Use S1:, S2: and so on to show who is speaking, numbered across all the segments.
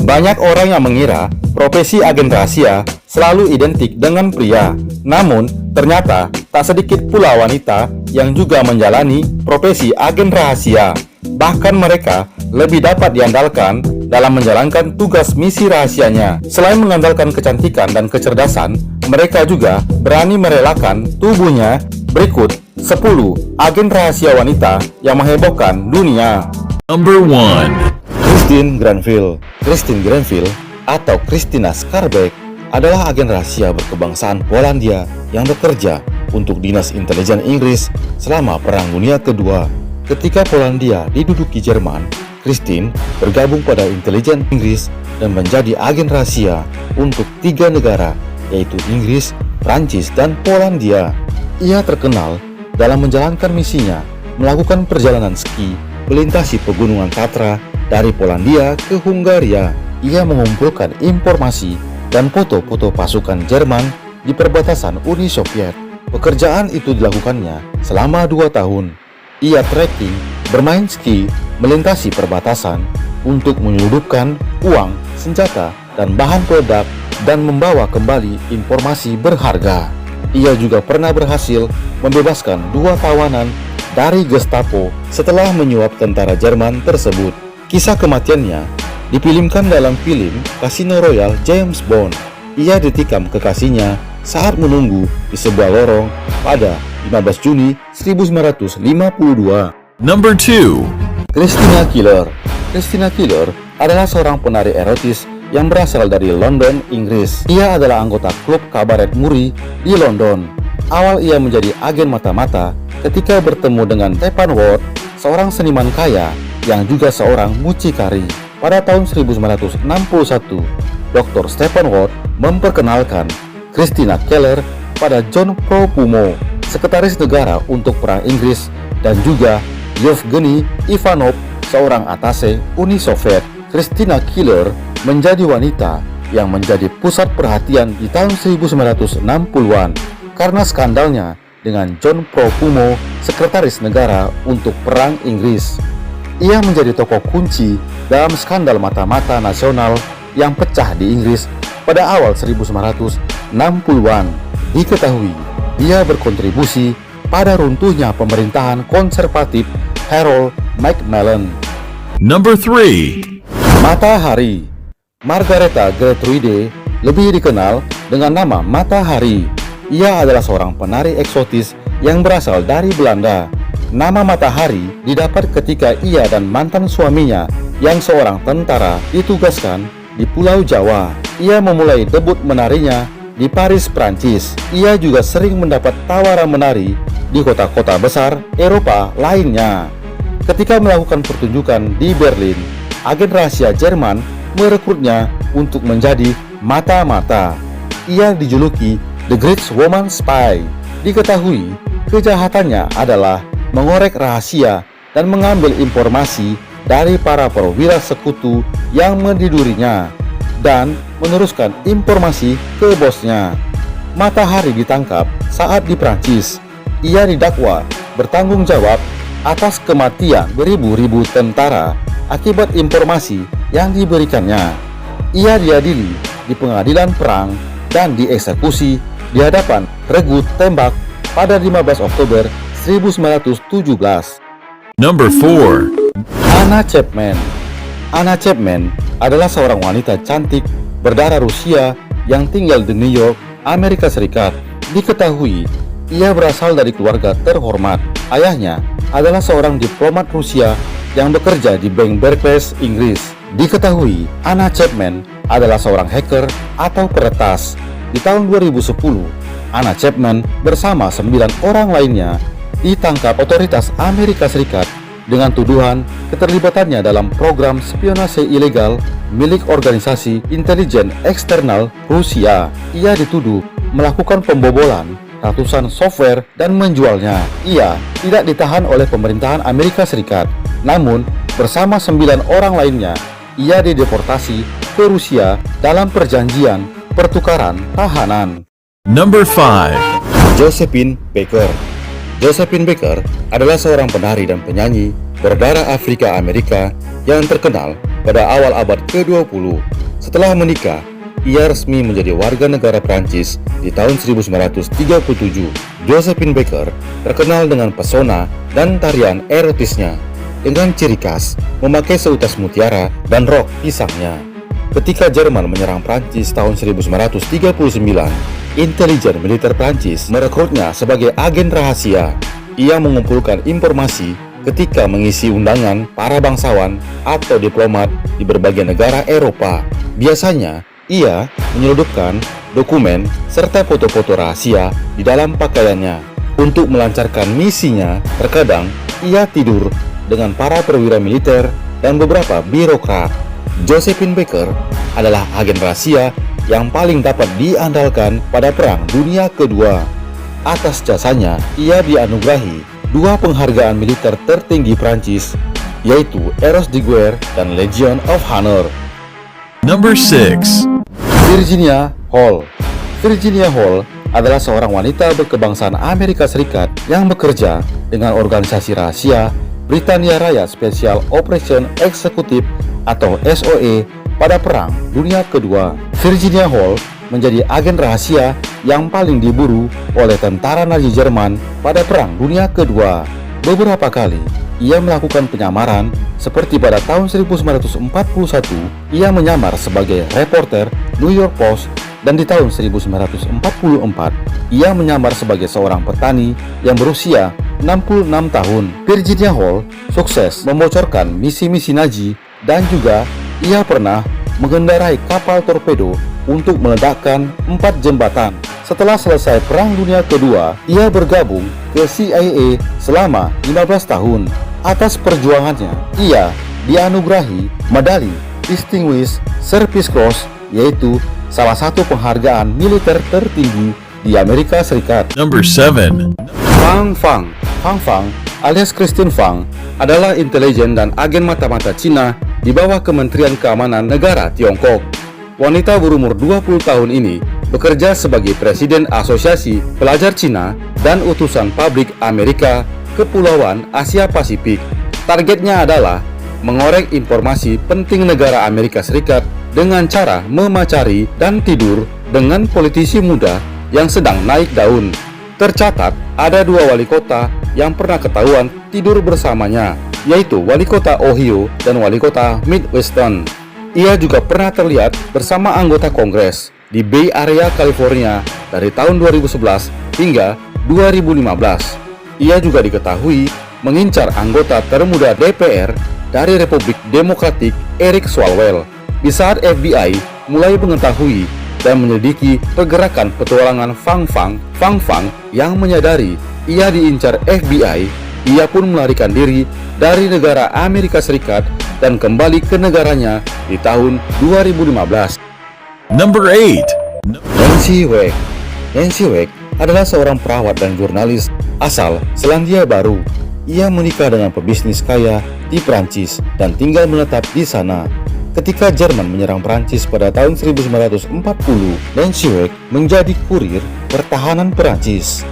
S1: Banyak orang yang mengira profesi agen rahasia selalu identik dengan pria. Namun, ternyata tak sedikit pula wanita yang juga menjalani profesi agen rahasia. Bahkan mereka lebih dapat diandalkan dalam menjalankan tugas misi rahasianya. Selain mengandalkan kecantikan dan kecerdasan, mereka juga berani merelakan tubuhnya. Berikut 10 agen rahasia wanita yang menghebohkan dunia.
S2: Number 1.
S1: Christine Granville. Christine Granville atau Christina Skarbek adalah agen rahasia berkebangsaan Polandia yang bekerja untuk Dinas Intelijen Inggris selama Perang Dunia Kedua. Ketika Polandia diduduki Jerman, Christine bergabung pada intelijen Inggris dan menjadi agen rahasia untuk 3 negara, yaitu Inggris, Prancis, dan Polandia. Ia terkenal dalam menjalankan misinya melakukan perjalanan ski melintasi pegunungan Tatra dari Polandia ke Hungaria. Ia mengumpulkan informasi dan foto-foto pasukan Jerman di perbatasan Uni Soviet. Pekerjaan itu dilakukannya selama 2 tahun. Ia trekking, bermain ski, melintasi perbatasan untuk menyelundupkan uang, senjata, dan bahan peledak dan membawa kembali informasi berharga. Ia juga pernah berhasil membebaskan 2 tawanan dari Gestapo setelah menyuap tentara Jerman tersebut. Kisah kematiannya difilmkan dalam film Casino Royale James Bond. Ia ditikam kekasihnya saat menunggu di sebuah lorong pada 15 Juni 1952.
S2: Number 2.
S1: Christina Keeler. Christina Keeler adalah seorang penari erotis yang berasal dari London, Inggris. Ia adalah anggota klub kabaret Muri di London. Awal ia menjadi agen mata-mata ketika bertemu dengan Steppenwolf, seorang seniman kaya yang juga seorang mucikari. Pada tahun 1961, Dr. Steppenwolf memperkenalkan Christina Keeler pada John Profumo, sekretaris negara untuk Perang Inggris, dan juga Yevgeny Ivanov, seorang atase Uni Soviet. Christina Keeler menjadi wanita yang menjadi pusat perhatian di tahun 1960-an karena skandalnya dengan John Profumo, sekretaris negara untuk Perang Inggris. Ia menjadi tokoh kunci dalam skandal mata-mata nasional yang pecah di Inggris pada awal 1960-an. Diketahui, dia berkontribusi pada runtuhnya pemerintahan konservatif Harold Macmillan.
S2: Number 3.
S1: Matahari. Margareta Gertrude lebih dikenal dengan nama Matahari. Ia adalah seorang penari eksotis yang berasal dari Belanda. Nama Matahari didapat ketika ia dan mantan suaminya yang seorang tentara ditugaskan di Pulau Jawa. Ia memulai debut menarinya di Paris, Prancis. Ia juga sering mendapat tawaran menari di kota-kota besar Eropa lainnya. Ketika melakukan pertunjukan di Berlin, agen rahasia Jerman merekrutnya untuk menjadi mata-mata. Ia dijuluki The Great Woman Spy. Diketahui, kejahatannya adalah mengorek rahasia dan mengambil informasi dari para perwira sekutu yang mendidurinya dan meneruskan informasi ke bosnya. Matahari ditangkap saat di Prancis. Ia didakwa bertanggung jawab atas kematian beribu-ribu tentara akibat informasi yang diberikannya. Ia diadili di pengadilan perang dan dieksekusi di hadapan regu tembak pada 15 Oktober 1917.
S2: Number 4.
S1: Anna Chapman. Anna Chapman adalah seorang wanita cantik berdarah Rusia yang tinggal di New York, Amerika Serikat. Diketahui, ia berasal dari keluarga terhormat. Ayahnya adalah seorang diplomat Rusia yang bekerja di Bank Barclays, Inggris. Diketahui, Anna Chapman adalah seorang hacker atau peretas. Di tahun 2010, Anna Chapman bersama 9 orang lainnya ditangkap otoritas Amerika Serikat dengan tuduhan keterlibatannya dalam program spionase ilegal milik organisasi intelijen eksternal Rusia. Ia dituduh melakukan pembobolan ratusan software dan menjualnya. Ia tidak ditahan oleh pemerintahan Amerika Serikat, namun bersama 9 orang lainnya, ia dideportasi ke Rusia dalam perjanjian pertukaran tahanan.
S2: Number 5.
S1: Josephine Baker. Josephine Baker adalah seorang penari dan penyanyi berdarah Afrika Amerika yang terkenal pada awal abad ke-20. Setelah menikah, ia resmi menjadi warga negara Prancis di tahun 1937. Josephine Baker terkenal dengan pesona dan tarian erotisnya, dengan ciri khas memakai seutas mutiara dan rok pisangnya. Ketika Jerman menyerang Prancis tahun 1939, intelijen militer Prancis merekrutnya sebagai agen rahasia. Ia mengumpulkan informasi ketika mengisi undangan para bangsawan atau diplomat di berbagai negara Eropa. Biasanya, ia menyelundupkan dokumen serta foto-foto rahasia di dalam pakaiannya. Untuk melancarkan misinya, terkadang ia tidur dengan para perwira militer dan beberapa birokrat. Josephine Baker adalah agen rahasia yang paling dapat diandalkan pada Perang Dunia Kedua. Atas jasanya, ia dianugerahi 2 penghargaan militer tertinggi Prancis, yaitu Croix de Guerre dan Legion of Honor.
S2: Number 6.
S1: Virginia Hall. Virginia Hall adalah seorang wanita berkebangsaan Amerika Serikat yang bekerja dengan organisasi rahasia Britania Raya Special Operation Executive atau SOE pada Perang Dunia Kedua. Virginia Hall menjadi agen rahasia yang paling diburu oleh tentara Nazi Jerman pada Perang Dunia Kedua. Beberapa kali ia melakukan penyamaran, seperti pada tahun 1941 ia menyamar sebagai reporter New York Post, dan di tahun 1944 ia menyamar sebagai seorang petani yang berusia 66 tahun. Virginia Hall sukses membocorkan misi-misi Nazi, dan juga ia pernah mengendarai kapal torpedo untuk meledakkan 4 jembatan. Setelah selesai Perang Dunia Kedua, ia bergabung ke CIA selama 15 tahun. Atas perjuangannya, ia dianugerahi medali Distinguished Service Cross, yaitu salah satu penghargaan militer tertinggi di Amerika Serikat.
S2: Number 7.
S1: Fang Fang. Fang Fang alias Christine Fang adalah intelijen dan agen mata-mata Cina di bawah Kementerian Keamanan Negara Tiongkok. Wanita berumur 20 tahun ini bekerja sebagai Presiden Asosiasi Pelajar Cina dan Utusan Publik Amerika Kepulauan Asia Pasifik. Targetnya adalah mengorek informasi penting negara Amerika Serikat dengan cara memacari dan tidur dengan politisi muda yang sedang naik daun. Tercatat ada 2 wali kota yang pernah ketahuan tidur bersamanya, yaitu wali kota Ohio dan wali kota Midwestern. Ia juga pernah terlihat bersama anggota Kongres di Bay Area, California dari tahun 2011 hingga 2015. Ia juga diketahui mengincar anggota termuda DPR dari Republik Demokratik Eric Swalwell. Di saat FBI mulai mengetahui dan menyelidiki pergerakan petualangan Fang Fang yang menyadari ia diincar FBI, ia pun melarikan diri dari negara Amerika Serikat dan kembali ke negaranya di tahun 2015.
S2: Number 8.
S1: Nancy Wake. Nancy Wake adalah seorang perawat dan jurnalis asal Selandia Baru. Ia menikah dengan pebisnis kaya di Prancis dan tinggal menetap di sana. Ketika Jerman menyerang Prancis pada tahun 1940, Nancy Wake menjadi kurir pertahanan Prancis.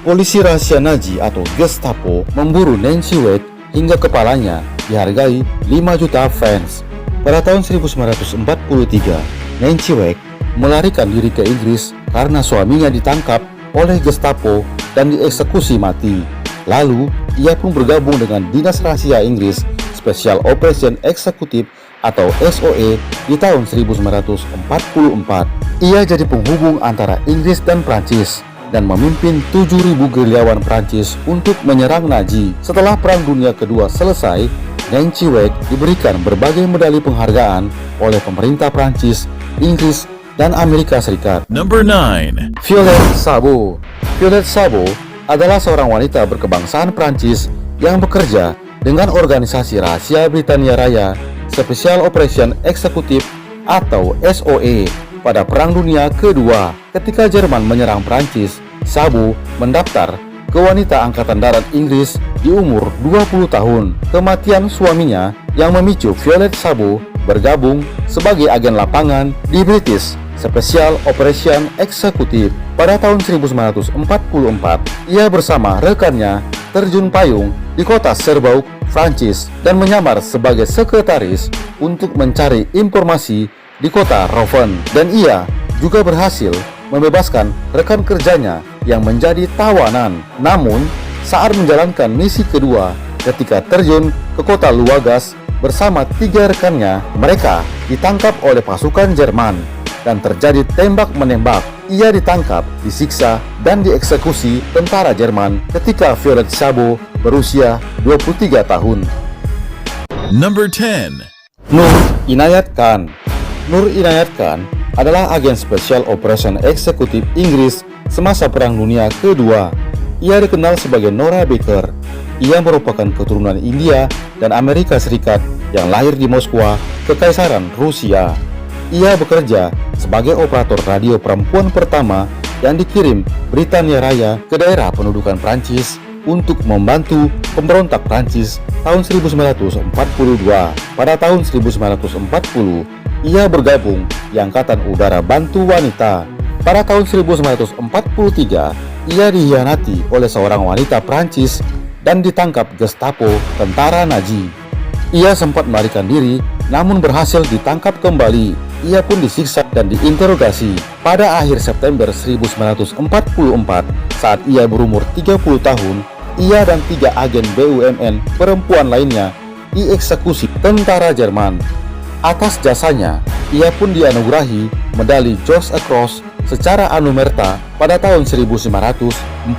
S1: Polisi rahasia Nazi atau Gestapo memburu Nancy Wake hingga kepalanya dihargai 5 juta francs. Pada tahun 1943, Nancy Wake melarikan diri ke Inggris karena suaminya ditangkap oleh Gestapo dan dieksekusi mati. Lalu, ia pun bergabung dengan Dinas Rahasia Inggris Special Operation Executive atau SOE di tahun 1944. Ia jadi penghubung antara Inggris dan Prancis dan memimpin 7.000 gerilyawan Prancis untuk menyerang Nazi. Setelah Perang Dunia Kedua selesai, Nancy Wake diberikan berbagai medali penghargaan oleh pemerintah Prancis, Inggris, dan Amerika Serikat.
S2: Number 9.
S1: Violette Sabo. Violette Sabo adalah seorang wanita berkebangsaan Prancis yang bekerja dengan organisasi rahasia Britania Raya Special Operation Executive atau SOE pada Perang Dunia Kedua. Ketika Jerman menyerang Prancis, Sabo mendaftar ke wanita angkatan darat Inggris di umur 20 tahun. Kematian suaminya yang memicu Violette Sabo bergabung sebagai agen lapangan di British Special Operation Executive. Pada tahun 1944, ia bersama rekannya terjun payung di kota Serbouk, Prancis, dan menyamar sebagai sekretaris untuk mencari informasi di kota Roven, dan ia juga berhasil membebaskan rekan kerjanya yang menjadi tawanan. Namun, saat menjalankan misi kedua ketika terjun ke kota Luagas bersama 3 rekannya, mereka ditangkap oleh pasukan Jerman dan terjadi tembak-menembak. Ia ditangkap, disiksa, dan dieksekusi tentara Jerman ketika Violet Szabo berusia 23 tahun.
S2: Number 10.
S1: Nur Inayat Khan. Nur Inayat Khan adalah agen Special Operation Eksekutif Inggris semasa Perang Dunia Kedua. Ia dikenal sebagai Nora Baker. Ia merupakan keturunan India dan Amerika Serikat yang lahir di Moskwa, Kekaisaran Rusia. Ia bekerja sebagai operator radio perempuan pertama yang dikirim Britania Raya ke daerah pendudukan Prancis untuk membantu pemberontak Prancis tahun 1942. Pada tahun 1940, ia bergabung di Angkatan Udara Bantu Wanita. Pada tahun 1943, ia dikhianati oleh seorang wanita Prancis dan ditangkap Gestapo tentara Nazi. Ia sempat melarikan diri, namun berhasil ditangkap kembali. Ia pun disiksa dan diinterogasi. Pada akhir September 1944, saat ia berumur 30 tahun, ia dan 3 agen BUMN perempuan lainnya dieksekusi tentara Jerman. Atas jasanya, ia pun dianugerahi medali George Cross secara anumerta pada tahun 1949.